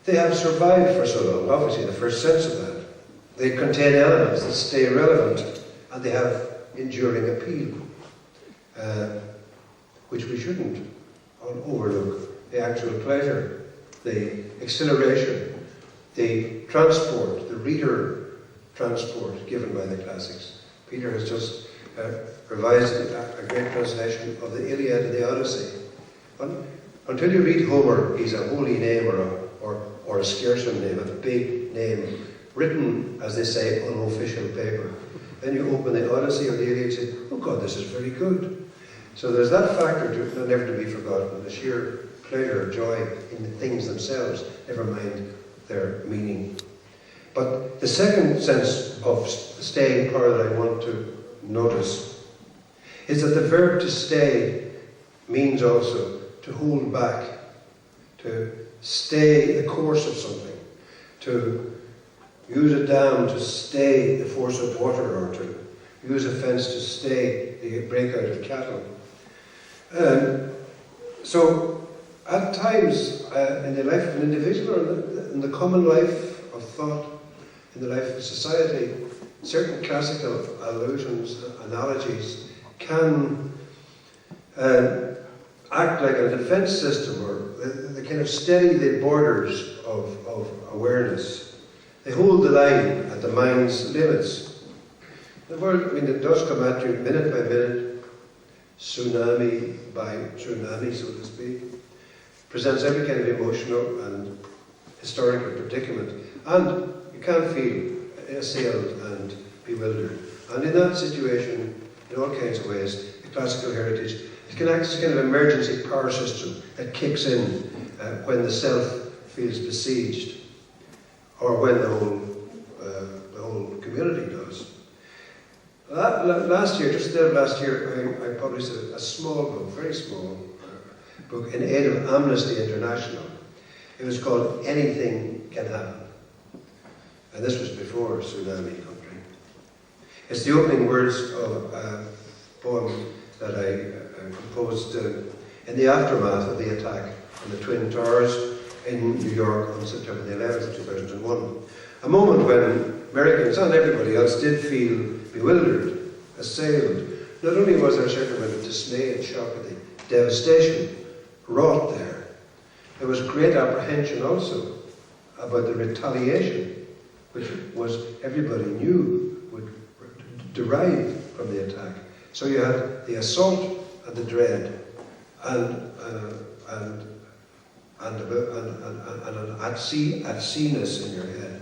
They have survived for so long, obviously the first sense of that. They contain elements that stay relevant, and they have enduring appeal, which we shouldn't overlook. The actual pleasure, the exhilaration, the transport, the reader transport given by the classics. Peter has just revised a great translation of the Iliad and the Odyssey. Until you read Homer, he's a holy name or a scarcer name, a big name, written, as they say, on official paper. Then you open the Odyssey or the Iliad and say, oh God, this is very good. So there's that factor never to be forgotten, the sheer pleasure, joy in the things themselves, never mind their meaning. But the second sense of staying power that I want to notice is that the verb to stay means also to hold back, to stay the course of something, to use a dam to stay the force of water, or to use a fence to stay the breakout of cattle. So at times in the life of an individual or in the common life of thought, in the life of society, certain classical allusions, analogies can act like a defense system, or they kind of steady the borders of awareness. They hold the line at the mind's limits. The world, it does come at you minute by minute, tsunami by tsunami, so to speak. Presents every kind of emotional and historical predicament, and you can feel assailed and bewildered. And in that situation, in all kinds of ways, the classical heritage, it can act as a kind of emergency power system that kicks in when the self feels besieged, or when the whole community does. Last year, just the end of last year, I published a small book, very small book, in aid of Amnesty International. It was called Anything Can Happen. And this was before Tsunami Country. It's the opening words of a poem that I composed in the aftermath of the attack on the Twin Towers in New York on September the 11th, 2001. A moment when Americans and everybody else did feel bewildered, assailed. Not only was there a certain amount of dismay and shock at the devastation wrought there was great apprehension also about the retaliation, which was everybody knew would derive from the attack. So you had the assault and the dread, and an at-sea-ness in your head.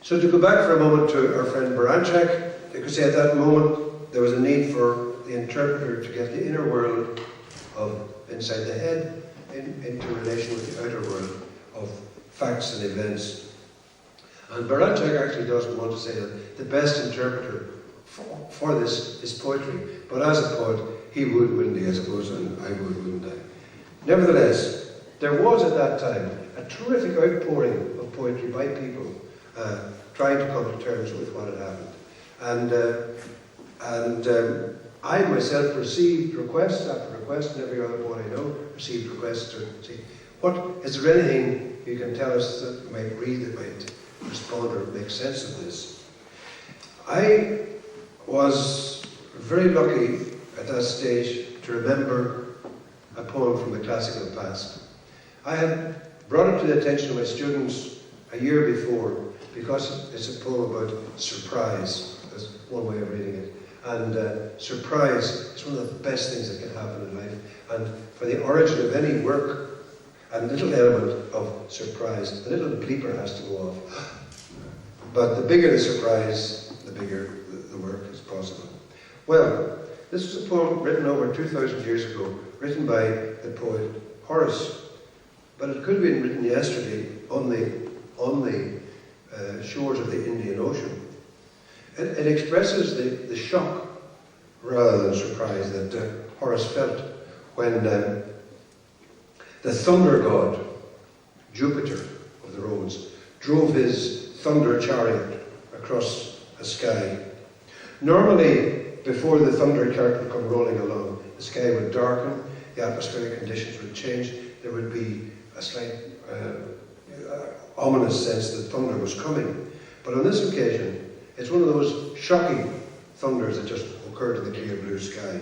So to go back for a moment to our friend Baranchak, you could say at that moment there was a need for the interpreter to get the inner world of inside the head into relation with the outer world of facts and events. And Baranchak actually doesn't want to say that the best interpreter for this is poetry, but as a poet he would, wouldn't he, I suppose, and I would, wouldn't I? Nevertheless, there was at that time a terrific outpouring of poetry by people trying to come to terms with what had happened. And I myself received requests after requests, and every other poet I know received requests to see, is there anything you can tell us that we might read that might respond or make sense of this? I was very lucky at that stage to remember a poem from the classical past. I had brought it to the attention of my students a year before because it's a poem about surprise. That's one way of reading it. And surprise is one of the best things that can happen in life. And for the origin of any work, a little element of surprise, a little bleeper has to go off. But the bigger the surprise, the bigger the work is possible. Well, this was a poem written over 2,000 years ago, written by the poet Horace. But it could have been written yesterday on the shores of the Indian Ocean. It expresses the shock rather than surprise that Horace felt when the thunder god, Jupiter of the Romans, drove his thunder chariot across a sky. Normally, before the thunder chariot would come rolling along, the sky would darken, the atmospheric conditions would change, there would be a slight ominous sense that thunder was coming. But on this occasion, it's one of those shocking thunders that just occurred in the clear blue sky.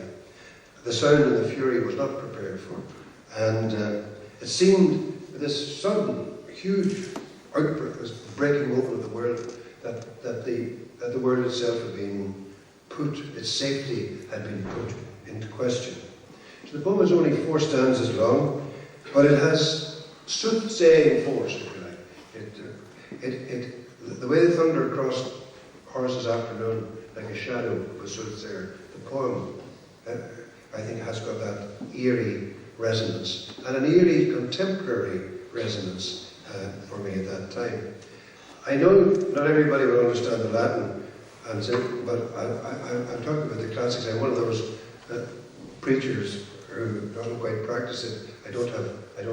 The sound and the fury was not prepared for. And it seemed this sudden, huge outbreak was breaking open of the world, that the world itself had been put, its safety had been put into question. So the poem is only 4 stanzas long, but it has soothsaying force, if you like. The way the thunder crossed Horace's afternoon, like a shadow was soothsayer, the poem, I think, has got that eerie resonance, and an eerie contemporary resonance for me at that time. I know not everybody will understand the Latin, but I'm talking about the classics. I'm one of those preachers who doesn't quite practice it. I don't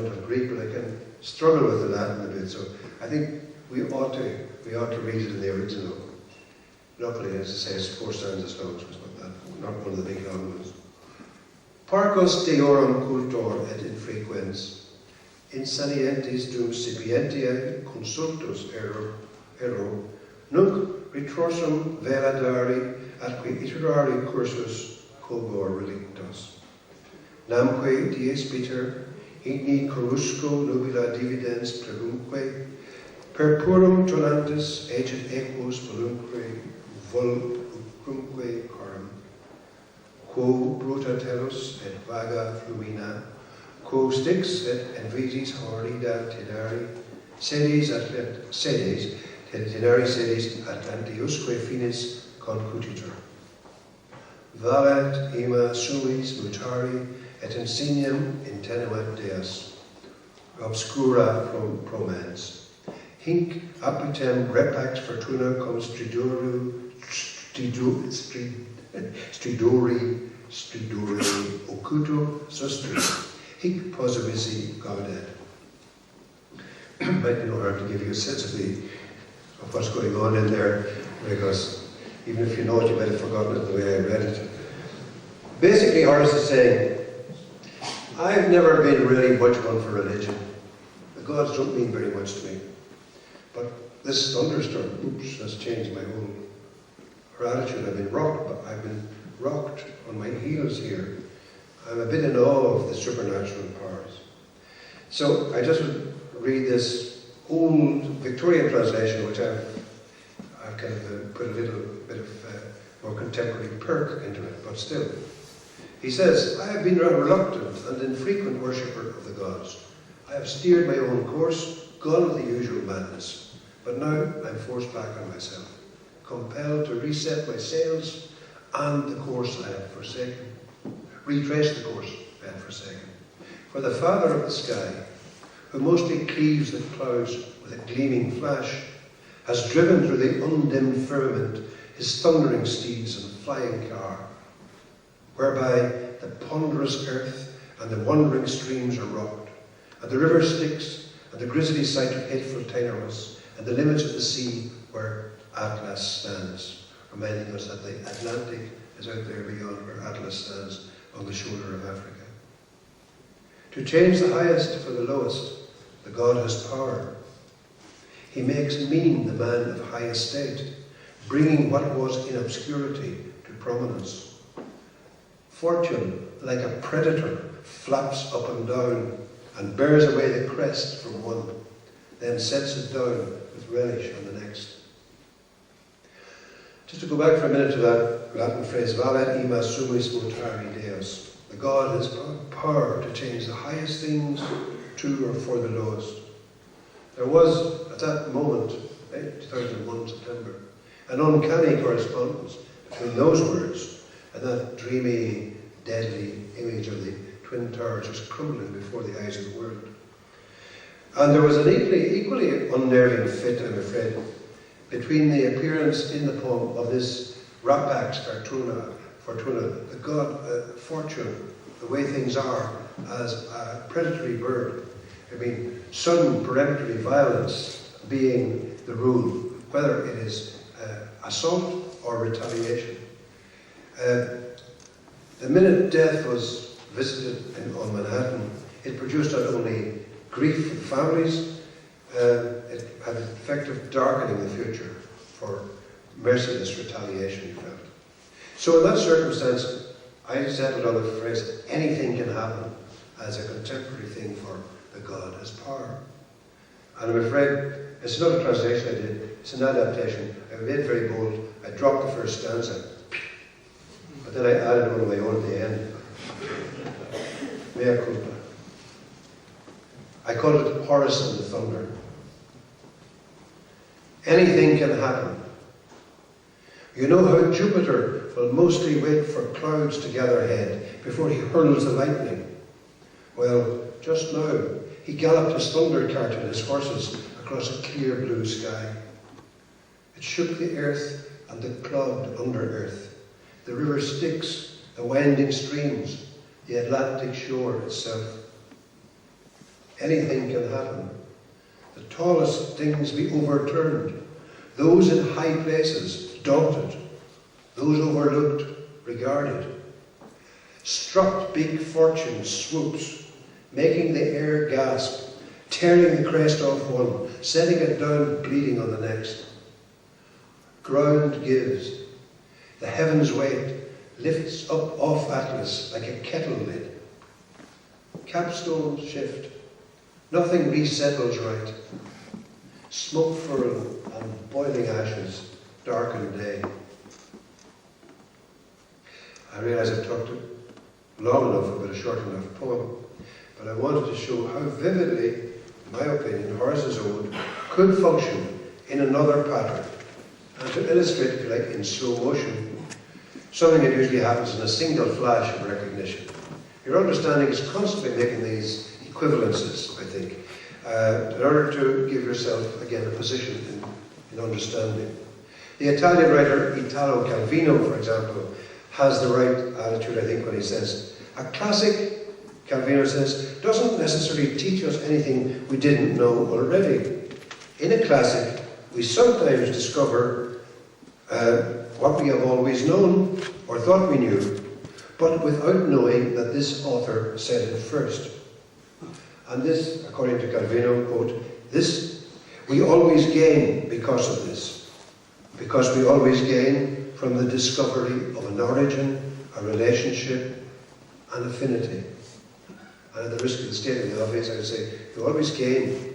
have Greek, but I can struggle with the Latin a bit. So I think we ought to read it in the original. Luckily, as I say, it's 4 stanzas long, so it's not one of the big long ones. Parcos deorum cultor et infrequens, insanientis dum sapientiae consultus ero, nunc retrorsum veladari atque iterari cursus cogor relictos. Namque dies Peter, Heaney corusco nubila dividens plerumque, per purum tonantis agit equus volumque coram, quo bruta tellus et vaga flumina, quo stix et envisis horrida tenari, sedes tenari sedes Atlantiusque finis concutitur. Valet ima suis mutari et insigniam intenuat Deus, obscura promens. Hinc apitem repax fortuna cum stridori ocuto sustri. Hic posivisi gaudet. Might be no harm to give you a sense of what's going on in there, because even if you know it, you might have forgotten it the way I read it. Basically, Horace is saying, I've never been really much one for religion. The gods don't mean very much to me. But this thunderstorm, has changed my whole attitude. I've been rocked on my heels here. I'm a bit in awe of the supernatural powers. So I just read this old Victorian translation, which I've kind of put a little bit of more contemporary perk into it, but still. He says, I have been a reluctant and infrequent worshipper of the gods. I have steered my own course, gone with the usual madness. But now I'm forced back on myself, compelled to reset my sails and the course I have forsaken. Retrace the course I had forsaken. For the Father of the sky, who mostly cleaves the clouds with a gleaming flash, has driven through the undimmed firmament his thundering steeds and flying car, whereby the ponderous earth and the wandering streams are rocked, and the river Styx, and the grisly sight of hateful Taenarus, and the limits of the sea where Atlas stands, reminding us that the Atlantic is out there beyond where Atlas stands on the shoulder of Africa. To change the highest for the lowest, the God has power. He makes mean the man of high estate, bringing what was in obscurity to prominence. Fortune, like a predator, flaps up and down and bears away the crest from one, then sets it down with relish on the next. Just to go back for a minute to that Latin phrase, valet ima sumis mutari Deus. The God has power to change the highest things to or for the lowest. There was, at that moment, 2001 September, an uncanny correspondence between those words and that dreamy, deadly image of the Twin Towers just crumbling before the eyes of the world. And there was an equally unnerving fit, I'm afraid, between the appearance in the poem of this rapax fortuna, the god fortune, the way things are, as a predatory bird. I mean, sudden peremptory violence being the rule, whether it is assault or retaliation. The minute death was visited on Manhattan, it produced not only grief for the families, it had the effect of darkening the future for merciless retaliation, he felt. So in that circumstance, I settled on the phrase, anything can happen, as a contemporary thing for the God has power. And I'm afraid, it's not a translation I did, it's an adaptation. I made it very bold. I dropped the first stanza, but then I added one of my own at the end. Mea culpa. I called it Horus and the Thunder. Anything can happen. You know how Jupiter will mostly wait for clouds to gather ahead before he hurls the lightning. Well, just now, he galloped his thunder cart and his horses across a clear blue sky. It shook the earth and the clogged under earth, the river Styx, the winding streams, the Atlantic shore itself. Anything can happen. The tallest things be overturned, those in high places daunted, those overlooked regarded. Struck big fortune swoops, making the air gasp, tearing the crest off one, setting it down bleeding on the next. Ground gives, the heavens wait, lifts up off Atlas like a kettle lid. Capstones shift, nothing resettles right. Smoke furl and boiling ashes darken day. I realise I've talked long enough about a short enough poem, but I wanted to show how vividly, in my opinion, Horace's ode could function in another pattern, and to illustrate, if you like, in slow motion, something that usually happens in a single flash of recognition. Your understanding is constantly making these equivalences, I think, in order to give yourself, again, a position in understanding. The Italian writer Italo Calvino, for example, has the right attitude, I think, when he says, a classic, Calvino says, doesn't necessarily teach us anything we didn't know already. In a classic, we sometimes discover what we have always known or thought we knew, but without knowing that this author said it first. And this, according to Calvino, quote, this we always gain because of this, because we always gain from the discovery of an origin, a relationship, an affinity. And at the risk of stating the obvious, I would say, you always gain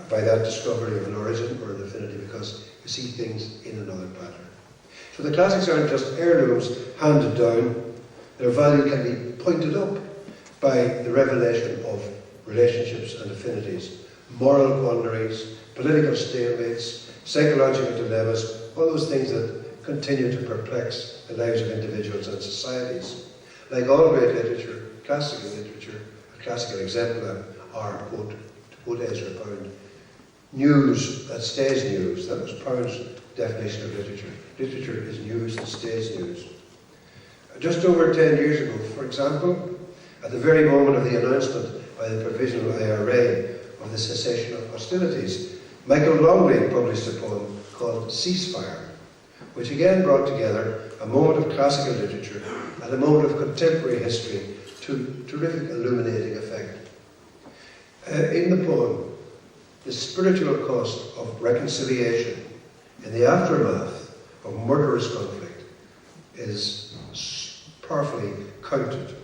by that discovery of an origin or an affinity because you see things in another pattern. So the classics aren't just heirlooms handed down, their value can be pointed up by the revelation of relationships and affinities, moral quandaries, political stalemates, psychological dilemmas, all those things that continue to perplex the lives of individuals and societies. Like all great literature, classical literature, a classical exemplar are, quote, to quote Ezra Pound, news that stays news. That was Pound's definition of literature. Literature is news that stays news. Just over 10 years ago, for example, at the very moment of the announcement by the Provisional IRA of the cessation of hostilities, Michael Longley published a poem called Ceasefire, which again brought together a moment of classical literature and a moment of contemporary history to terrific illuminating effect. In the poem, the spiritual cost of reconciliation in the aftermath of murderous conflict is powerfully counted.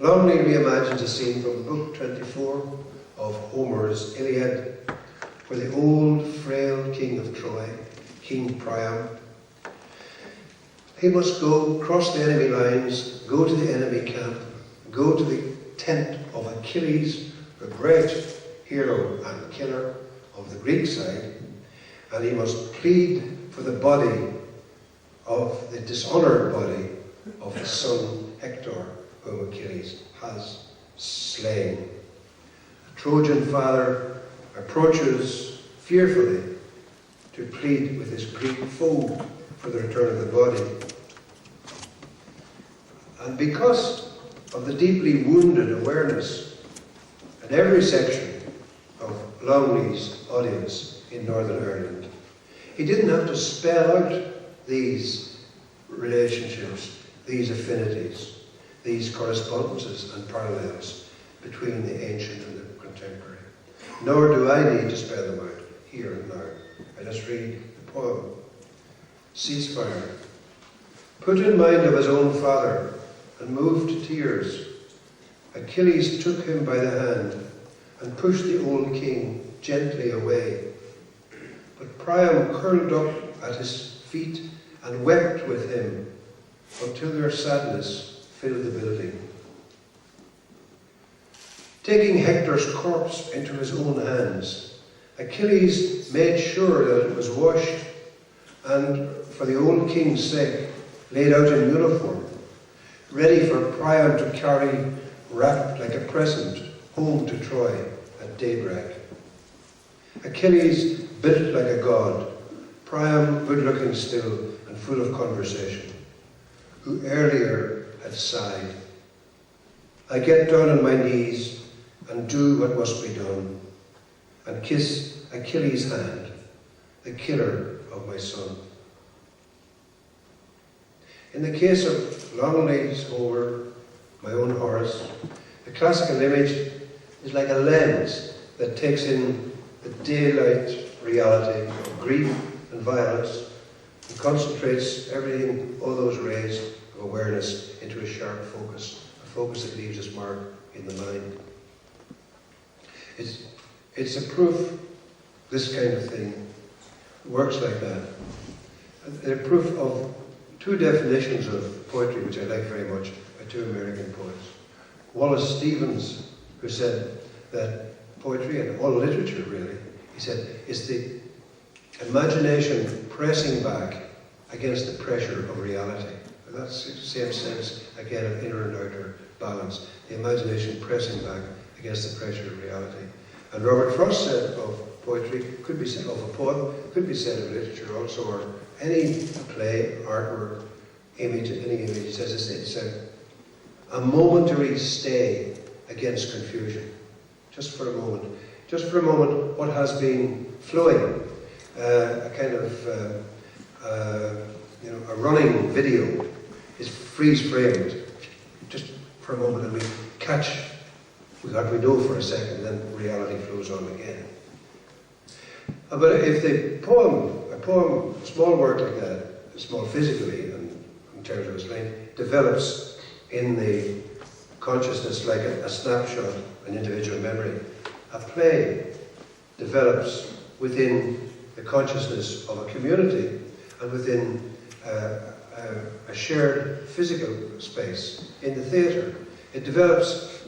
Longley reimagines a scene from Book 24 of Homer's Iliad, where the old, frail king of Troy, King Priam, he must go, cross the enemy lines, go to the enemy camp, go to the tent of Achilles, the great hero and killer of the Greek side, and he must plead for the body of the dishonoured body of his son Hector, whom Achilles has slain. The Trojan father approaches fearfully to plead with his Greek foe for the return of the body. And because of the deeply wounded awareness in every section of Longley's audience in Northern Ireland, he didn't have to spell out these relationships, these affinities, these correspondences and parallels between the ancient and the contemporary. nor do I need to spell them out here and now. I just read the poem. Ceasefire. Put in mind of his own father and moved to tears, Achilles took him by the hand and pushed the old king gently away. But Priam curled up at his feet and wept with him until their sadness filled the building. Taking Hector's corpse into his own hands, Achilles made sure that it was washed and, for the old king's sake, laid out in uniform, ready for Priam to carry wrapped like a present home to Troy at daybreak. Achilles built like a god, Priam good-looking still and full of conversation, who earlier had sighed. I get down on my knees and do what must be done, and kiss Achilles' hand, the killer of my son. In the case of Longley's Homer, my own Horace, the classical image is like a lens that takes in the daylight reality of grief and violence and concentrates everything, all those rays of awareness, into a sharp focus, a focus that leaves its mark in the mind. It's a proof, this kind of thing works like that. A proof of two definitions of poetry which I like very much by two American poets. Wallace Stevens, who said that poetry and all literature really, he said, is the imagination pressing back against the pressure of reality. That's the same sense, again, of inner and outer balance. The imagination pressing back against the pressure of reality. And Robert Frost said of poetry, could be said of a poem, could be said of literature also, or any play, artwork, image, any image. He says it's a momentary stay against confusion. Just for a moment. Just for a moment, what has been flowing, a kind of, a running video is freeze-framed. Just for a moment, and we catch what we know for a second, and then reality flows on again. But if a poem, a small work like that, small physically and in terms of its length, develops in the consciousness like a snapshot, an individual memory, a play develops within the consciousness of a community and within a shared physical space in the theatre. It develops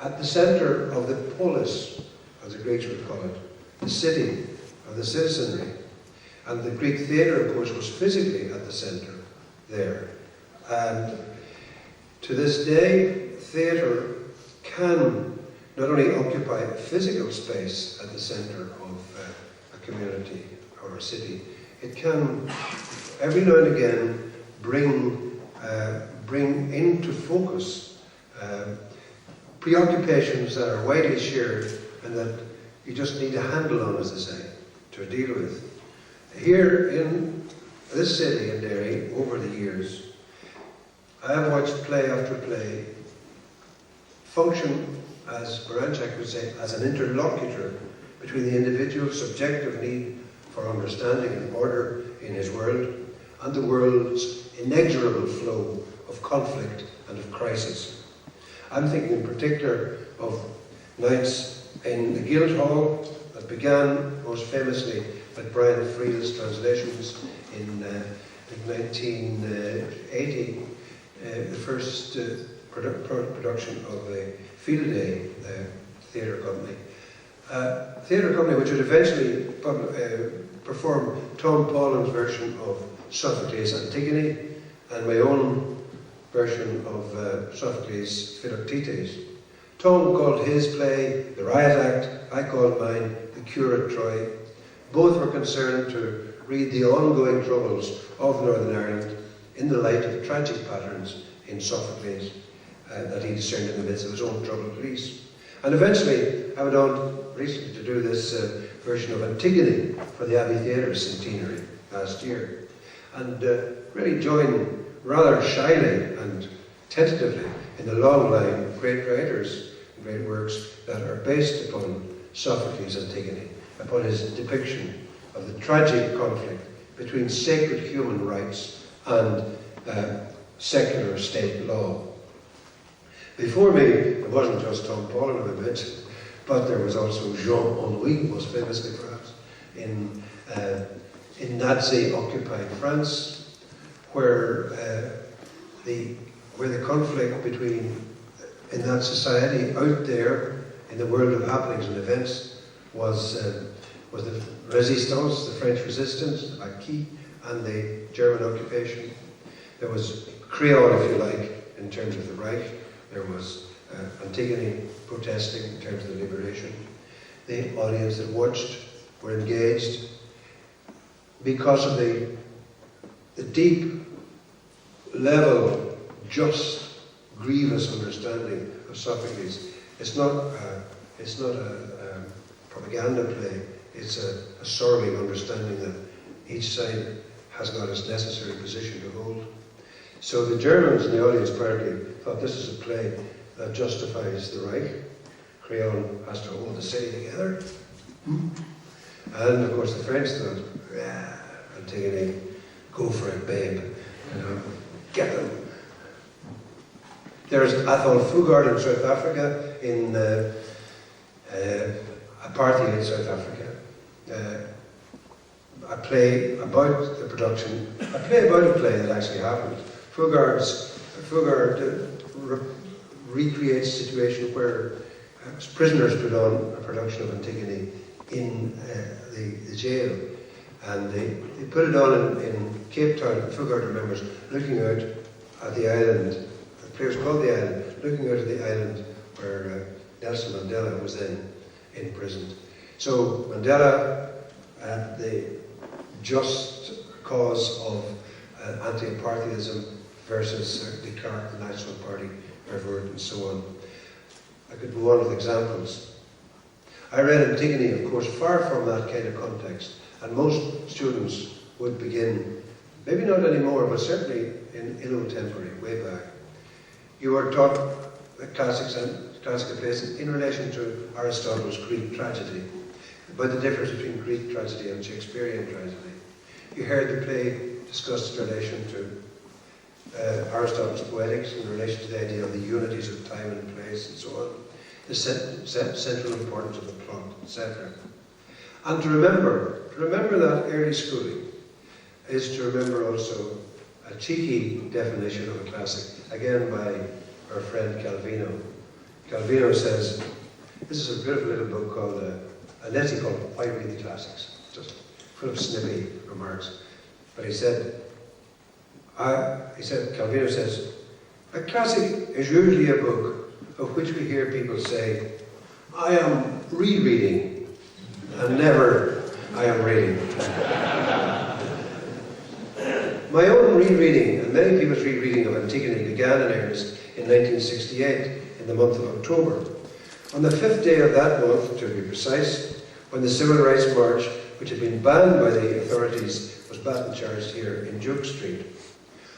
at the centre of the polis, as the Greeks would call it, the city of the citizenry. And the Greek theatre, of course, was physically at the centre there. And to this day, theatre can not only occupy a physical space at the centre of a community or a city, it can, every now and again, bring into focus preoccupations that are widely shared and that you just need a handle on, as they say, to deal with. Here in this city in Derry, over the years, I have watched play after play function, as Baranchak would say, as an interlocutor between the individual's subjective need for understanding and order in his world and the world's inexorable flow of conflict and of crisis. I'm thinking in particular of nights in the Guildhall that began most famously with Brian Friel's translations in 1980, the first production of a Field Day theatre company. Theatre company which would eventually perform Tom Paulin's version of Sophocles' Antigone and my own version of Sophocles' Philoctetes. Tom called his play The Riot Act, I called mine The Cure at Troy. Both were concerned to read the ongoing troubles of Northern Ireland in the light of the tragic patterns in Sophocles that he discerned in the midst of his own troubled Greece. And eventually, I went on recently to do this version of Antigone for the Abbey Theatre centenary last year, and really join rather shyly and tentatively in the long line of great writers and great works that are based upon Sophocles' Antigone, upon his depiction of the tragic conflict between sacred human rights and secular state law. Before me, it wasn't just Tom Paulin who I mentioned, but there was also Jean-Henri, most famously perhaps, in Nazi-occupied France, where the conflict between, in that society out there, in the world of happenings and events, was the resistance, the French resistance, the Maquis, and the German occupation. There was Creole, if you like, in terms of the Reich. There was Antigone protesting in terms of the liberation. The audience that watched were engaged because of the deep level, just, grievous understanding of Sophocles. It's not a propaganda play. It's a sorrowing understanding that each side has got its necessary position to hold. So the Germans in the audience apparently thought this is a play that justifies the Reich. Creon has to hold the city together. And of course the French thought, yeah, Antigone, go for it, babe. You know, get them. There's Athol Fugard in South Africa, in apartheid in South Africa. A play about the production, a play about a play that actually happened. Fugard recreates a situation where prisoners put on a production of Antigone in the jail, and they put it on in Cape Town. Fugard remembers looking out at the island, the play was called The Island, looking out at the island where Nelson Mandela was then imprisoned. So Mandela, the just cause of anti-apartheidism versus de Klerk, the National Party, Verwoerd, and so on. I could go on with examples. I read Antigone, of course, far from that kind of context, and most students would begin, maybe not anymore, but certainly in illo tempore, way back. You were taught the classical plays in relation to Aristotle's Greek tragedy, about the difference between Greek tragedy and Shakespearean tragedy. You heard the play discussed in relation to Aristotle's Poetics, in relation to the idea of the unities of time and place and so on, the central importance of the plot, etc. And to remember that early schooling is to remember also a cheeky definition of a classic, again by our friend Calvino. Calvino says, this is a beautiful little book called, an essay called Why Read the Classics, just full of snippy remarks. But he said, Calvino says, a classic is usually a book of which we hear people say, I am rereading, and never, I am reading. My own rereading, and many people's rereading of Antigone began in earnest in 1968, in the month of October. On the 5th day of that month, to be precise, when the Civil Rights March, which had been banned by the authorities, was baton charged here in Duke Street.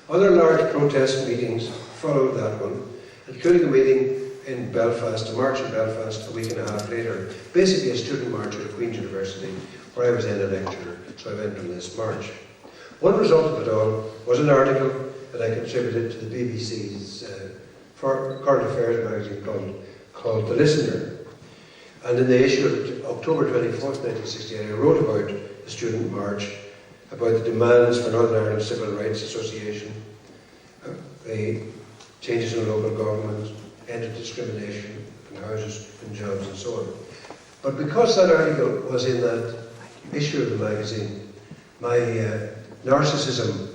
Other large protest meetings followed that one, including a meeting in Belfast, a march in Belfast a week and a half later, basically a student march at Queen's University, where I was then a lecturer, so I went on this march. One result of it all was an article that I contributed to the BBC's current affairs magazine called The Listener. And in the issue of October 24th, 1968, I wrote about the student march, about the demands for Northern Ireland Civil Rights Association, the changes in local government, end of discrimination in houses and jobs and so on. But because that article was in that issue of the magazine, my narcissism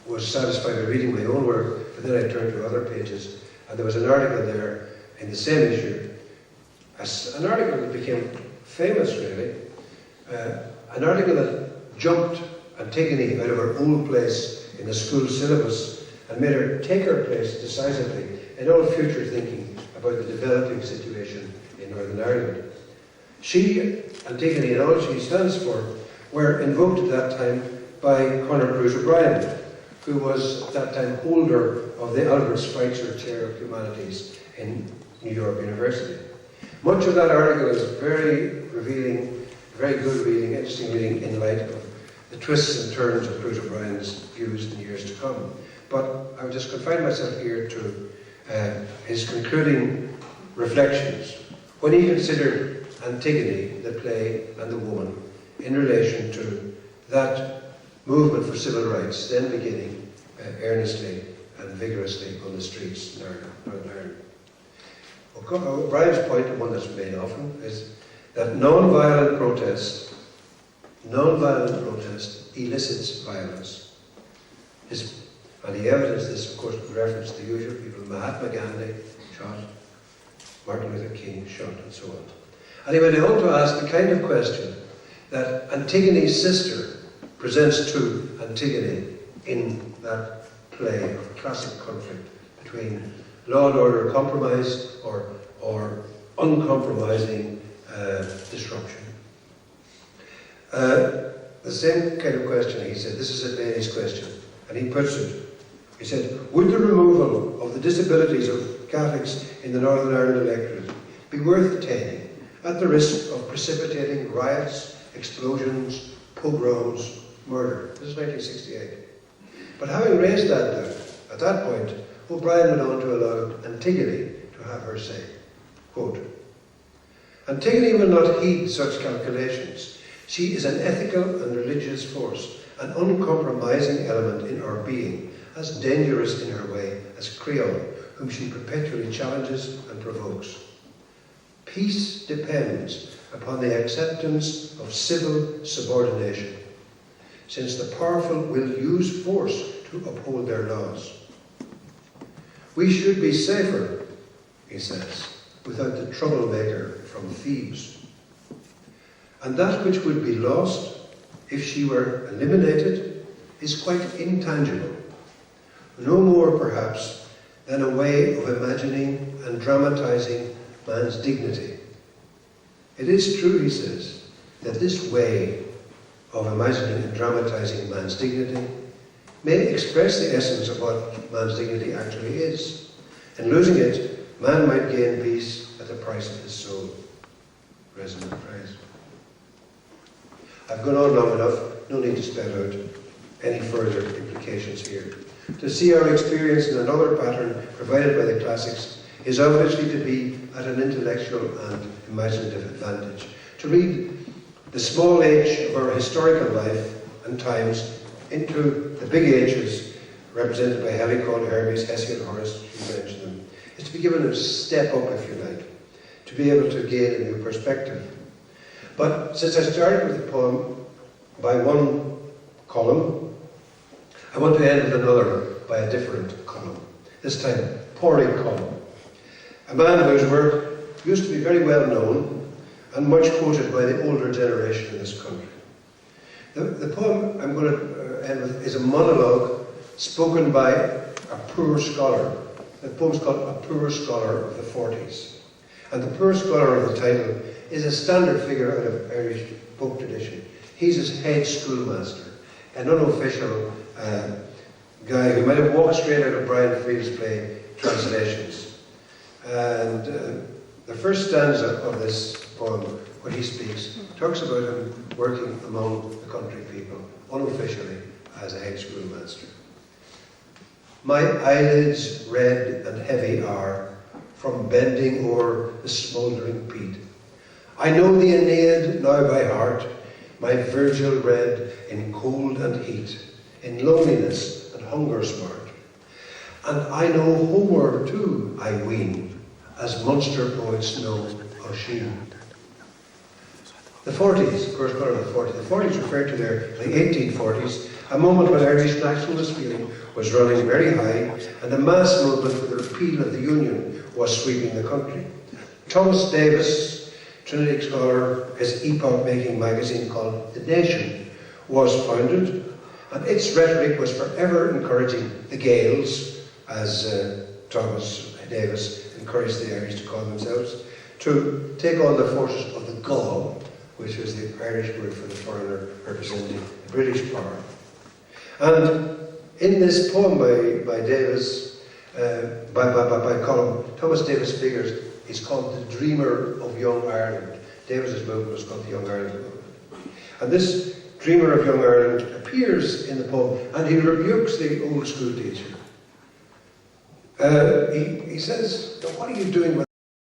was satisfied by reading my own work, but then I turned to other pages, and there was an article there in the same issue, an article that became famous really, an article that jumped Antigone out of her old place in the school syllabus and made her take her place decisively in all future thinking about the developing situation in Northern Ireland. She, Antigone, and all she stands for, were invoked at that time by Conor Bruce O'Brien, who was at that time holder of the Albert Schweitzer Chair of Humanities in New York University. Much of that article is very revealing, very good reading, interesting reading in light of the twists and turns of Bruce O'Brien's views in years to come. But I will just confine myself here to his concluding reflections when he considered Antigone, the play, and the woman in relation to that movement for civil rights, then beginning earnestly and vigorously on the streets in Ireland. O'Brien's point, and one that's made often, is that non-violent protest elicits violence. And he evidenced this, of course, with reference to the usual people: Mahatma Gandhi, shot; Martin Luther King, shot, and so on. And he went on to ask the kind of question that Antigone's sister presents to Antigone in that play of classic conflict between law and order compromise or uncompromising disruption. The same kind of question, he said, this is a Heaney's question, and he puts it, he said, would the removal of the disabilities of Catholics in the Northern Ireland electorate be worth attaining at the risk of precipitating riots, explosions, pogroms, murder? This is 1968. But having raised that doubt, at that point, O'Brien went on to allow Antigone to have her say. Quote, Antigone will not heed such calculations. She is an ethical and religious force, an uncompromising element in our being, as dangerous in her way as Creon, whom she perpetually challenges and provokes. Peace depends upon the acceptance of civil subordination, since the powerful will use force to uphold their laws. We should be safer, he says, without the troublemaker from Thebes. And that which would be lost if she were eliminated is quite intangible, no more perhaps than a way of imagining and dramatizing man's dignity. It is true, he says, that this way of imagining and dramatizing man's dignity may express the essence of what man's dignity actually is. In losing it, man might gain peace at the price of his soul. Resonant phrase. I've gone on long enough, no need to spell out any further implications here. To see our experience in another pattern provided by the classics is obviously to be at an intellectual and imaginative advantage. To read the small h of our historical life and times into the big H's represented by Helicon, Hermes, Hesiod, Horace, you mentioned them, is to be given a step up, if you like, to be able to gain a new perspective. But since I started with the poem by one column, I want to end with another by a different column, this time poorly column. A man whose work used to be very well known and much quoted by the older generation in this country. The poem I'm going to end with is a monologue spoken by a poor scholar. The poem's called A Poor Scholar of the 40s. And the poor scholar of the title is a standard figure out of Irish folk tradition. He's his head schoolmaster, an unofficial guy who might have walked straight out of Brian Field's play Translations. And the first stanza of this poem, when he speaks, talks about him working among the country people, unofficially, as a head schoolmaster. My eyelids red and heavy are, from bending o'er the smouldering peat. I know the Aeneid now by heart, my Virgil read in cold and heat, in loneliness and hunger smart. And I know Homer too, I ween, as Munster poets know Oisin. The 40s, of course, part of the 40s. The 40s referred to the 1840s, a moment when Irish nationalist feeling was running very high, and a mass movement for the repeal of the Union was sweeping the country. Thomas Davis, Trinity scholar, his epoch-making magazine called The Nation was founded, and its rhetoric was forever encouraging the Gaels, as Thomas Davis encouraged the Irish to call themselves, to take on the forces of the Gaul, which was the Irish word for the foreigner representing the British power. And in this poem by Davis, by column, Thomas Davis figures is called The Dreamer of Young Ireland. Davis's movement was called the Young Ireland Movement. And this Dreamer of Young Ireland appears in the poem, and he rebukes the old school teacher. He says, "What are you doing with